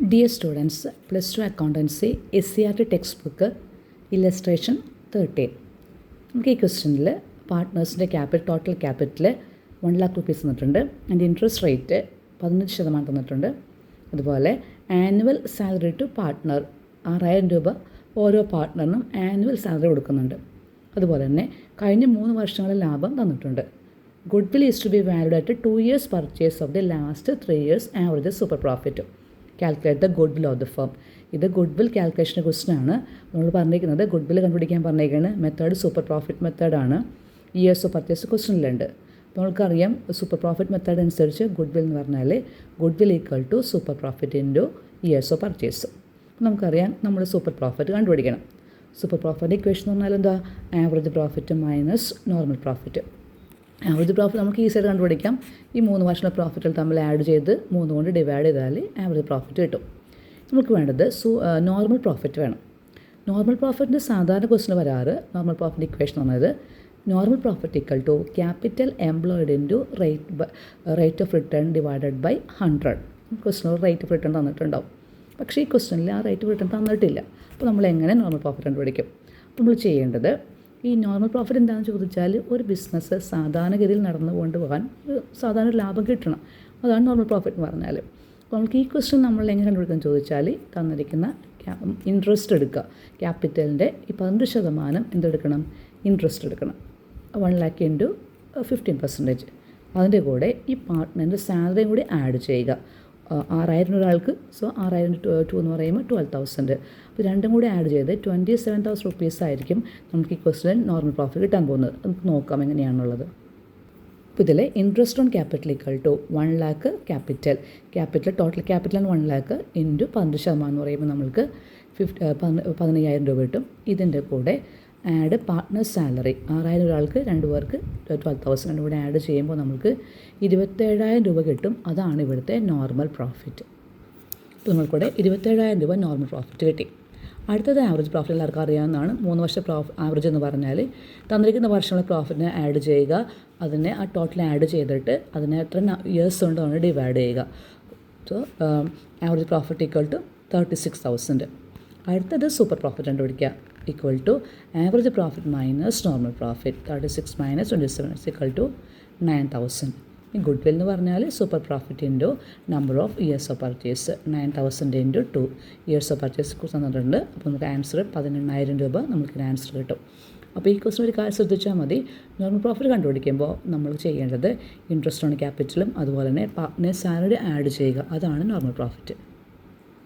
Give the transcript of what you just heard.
Dear students, Plus 2 Accountancy SCRT textbook illustration 13. നമുക്ക് ഈ ക്വസ്റ്റ്യനിൽ പാർട്ട്നേഴ്സിൻ്റെ ടോട്ടൽ ക്യാപിറ്റൽ 1 lakh rupees തന്നിട്ടുണ്ട്. അതിൻ്റെ ഇൻട്രസ്റ്റ് റേറ്റ് 15% തന്നിട്ടുണ്ട്. അതുപോലെ ആനുവൽ സാലറി ടു പാർട്ട്ണർ 6000 രൂപ ഓരോ പാർട്ട്ണറിനും ആനുവൽ സാലറി കൊടുക്കുന്നുണ്ട്. അതുപോലെ തന്നെ കഴിഞ്ഞ 3 വർഷങ്ങളിലെ ലാഭം തന്നിട്ടുണ്ട്. Goodwill is to be valued at 2 years purchase of the last 3 years average super profit. Calculate the good will of the firm. ഇത് ഗുഡ് വിൽ കാൽക്കുലേഷൻ്റെ ക്വസ്റ്റൻ ആണ്. നമ്മൾ പറഞ്ഞിരിക്കുന്നത് ഗുഡ് വിൽ കണ്ടുപിടിക്കാൻ പറഞ്ഞിരിക്കുന്നത് മെത്തേഡ് സൂപ്പർ പ്രോഫിറ്റ് മെത്തേഡാണ്. ഇയേഴ്സ് ഓഫ് പർച്ചേസ് ക്വസ്റ്റനിലുണ്ട്. നമ്മൾക്കറിയാം സൂപ്പർ പ്രോഫിറ്റ് മെത്തേഡ് അനുസരിച്ച് ഗുഡ് വിൽ എന്ന് പറഞ്ഞാൽ good will equal to super profit into years of purchase. നമുക്കറിയാം നമ്മൾ സൂപ്പർ പ്രോഫിറ്റ് കണ്ടുപിടിക്കണം. സൂപ്പർ പ്രോഫിറ്റ് ഇക്വേഷൻ എന്ന് പറഞ്ഞാൽ എന്താ? Average profit minus normal profit. Average profit നമുക്ക് ഈസിയായിട്ട് കണ്ടുപിടിക്കാം. ഈ 3 വർഷത്തെ പ്രോഫിറ്റുകൾ തമ്മിൽ ആഡ് ചെയ്ത് 3 കൊണ്ട് ഡിവൈഡ് ചെയ്താൽ ആവറേജ് പ്രോഫിറ്റ് കിട്ടും. നമുക്ക് വേണ്ടത് നോർമൽ പ്രോഫിറ്റ് വേണം. നോർമൽ പ്രോഫിറ്റിൻ്റെ സാധാരണ ക്വസ്റ്റൻ വരാറ് നോർമൽ പ്രോഫിറ്റ് ഇക്വേഷൻ എന്നത് normal profit equal to capital employed into rate of return divided by 100. ക്വസ്റ്റനിൽ റേറ്റ് ഓഫ് റിട്ടേൺ തന്നിട്ടുണ്ടാവും. പക്ഷേ ഈ ക്വസ്റ്റനിൽ ആ റേറ്റ് ഓഫ് റിട്ടേൺ തന്നിട്ടില്ല. അപ്പോൾ നമ്മൾ എങ്ങനെ നോർമൽ പ്രോഫിറ്റ് കണ്ടുപിടിക്കും? അപ്പോൾ നമ്മൾ ചെയ്യേണ്ടത് ഈ നോർമൽ പ്രോഫിറ്റ് എന്താണെന്ന് ചോദിച്ചാൽ ഒരു ബിസിനസ് സാധാരണഗതിയിൽ നടന്നു കൊണ്ടുപോകാൻ സാധാരണ ലാഭം കിട്ടണം. അതാണ് നോർമൽ പ്രോഫിറ്റ് എന്ന് പറഞ്ഞാൽ. അപ്പോൾ നമുക്ക് ഈ ക്വസ്റ്റ്യൻ നമ്മൾ എങ്ങനെ കണ്ടുപിടിക്കാൻ ചോദിച്ചാൽ തന്നിരിക്കുന്ന ഇൻട്രസ്റ്റ് എടുക്കുക. ക്യാപിറ്റലിൻ്റെ ഈ 15% എന്തെടുക്കണം? ഇൻട്രസ്റ്റ് എടുക്കണം. 1 lakh ഇൻറ്റു 15%. അതിൻ്റെ കൂടെ ഈ പാർട്ട്ണറിൻ്റെ സാലറിയും കൂടി ആഡ് ചെയ്യുക. 6000 ഒരാൾക്ക്. സോ 6000 2 എന്ന് പറയുമ്പോൾ 12,000. അപ്പോൾ രണ്ടും കൂടി ആഡ് ചെയ്ത് 27,000 rupees ആയിരിക്കും നമുക്ക് ഈ ക്വസ്റ്റ്യൻ നോർമൽ പ്രോഫിറ്റ് കിട്ടാൻ പോകുന്നത്. നമുക്ക് നോക്കാം എങ്ങനെയാണുള്ളത്. അപ്പോൾ ഇതിൽ interest on capital equal to 1 lakh capital total capital 1 lakh into 15% എന്ന് പറയുമ്പോൾ നമ്മൾക്ക് 15,000 രൂപ കിട്ടും. ഇതിൻ്റെ കൂടെ ആഡ് പാർട്ട്ണർ സാലറി 6000 ഒരാൾക്ക് 2 പേർക്ക് 12,000 കൂടെ ആഡ് ചെയ്യുമ്പോൾ നമുക്ക് 27,000 രൂപ കിട്ടും. അതാണ് ഇവിടുത്തെ നോർമൽ പ്രോഫിറ്റ്. ഇപ്പോൾ നമ്മൾക്കൂടെ 27,000 രൂപ നോർമൽ പ്രോഫിറ്റ് കിട്ടി. അടുത്തത് ആവറേജ് പ്രോഫിറ്റ് എല്ലാവർക്കും അറിയാവുന്നതാണ്. 3 വർഷ ആവറേജ് എന്ന് പറഞ്ഞാൽ തന്നിരിക്കുന്ന വർഷങ്ങളെ പ്രോഫിറ്റിനെ ആഡ് ചെയ്യുക. അതിനെ ആ ടോട്ടൽ ആഡ് ചെയ്തിട്ട് അതിനെ എത്ര ഇയേഴ്സ് കൊണ്ട് നമ്മൾ ഡിവൈഡ് ചെയ്യുക. So average profit equal to 36,000. അടുത്തത് സൂപ്പർ പ്രോഫിറ്റ് കണ്ടുപിടിക്കുക. Equal to average profit minus normal profit. 36 minus 27 equal to 9,000. ഈ ഗുഡ് വിൽ എന്ന് പറഞ്ഞാൽ super profit into number of years of purchase 9,000 into 2 years of purchase തന്നിട്ടുണ്ട്. അപ്പോൾ നമുക്ക് answer 18,000 രൂപ നമുക്ക് ആൻസർ കിട്ടും. അപ്പോൾ ഈ ക്വസ്റ്റൻ ഒരു കാര്യം ശ്രദ്ധിച്ചാൽ മതി. നോർമൽ പ്രോഫിറ്റ് കണ്ടുപിടിക്കുമ്പോൾ നമ്മൾ ചെയ്യേണ്ടത് ഇൻട്രസ്റ്റ് ഓൺ ക്യാപിറ്റലും അതുപോലെ തന്നെ പാർട്ട്ണർ സാലറി ആഡ് ചെയ്യുക. അതാണ് നോർമൽ പ്രോഫിറ്റ്.